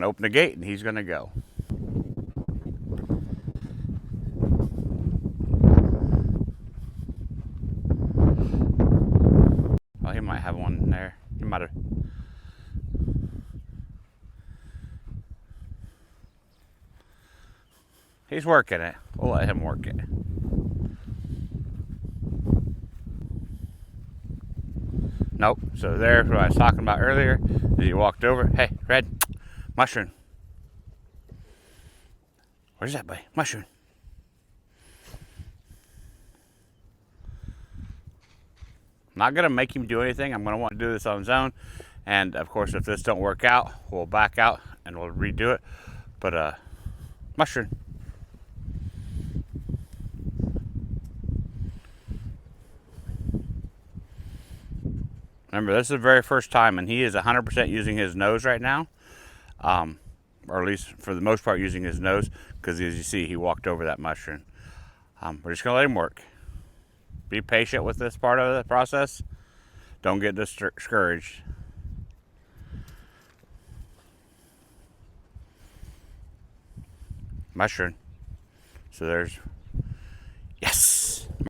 going to open the gate and he's going to go. Well, he might have one there. He might have. He's working it. We'll let him work it. Nope. So there's what I was talking about earlier. As he walked over. Hey, Red, mushroom. Where's that, buddy? Mushroom. I'm not going to make him do anything. I'm going to want to do this on his own. And, of course, if this don't work out, we'll back out and we'll redo it. But, mushroom. Remember, this is the very first time, and he is 100% using his nose right now. Or at least, for the most part, using his nose. Because, as you see, he walked over that mushroom. We're just going to let him work. Be patient with this part of the process. Don't get discouraged. Mushroom. So there's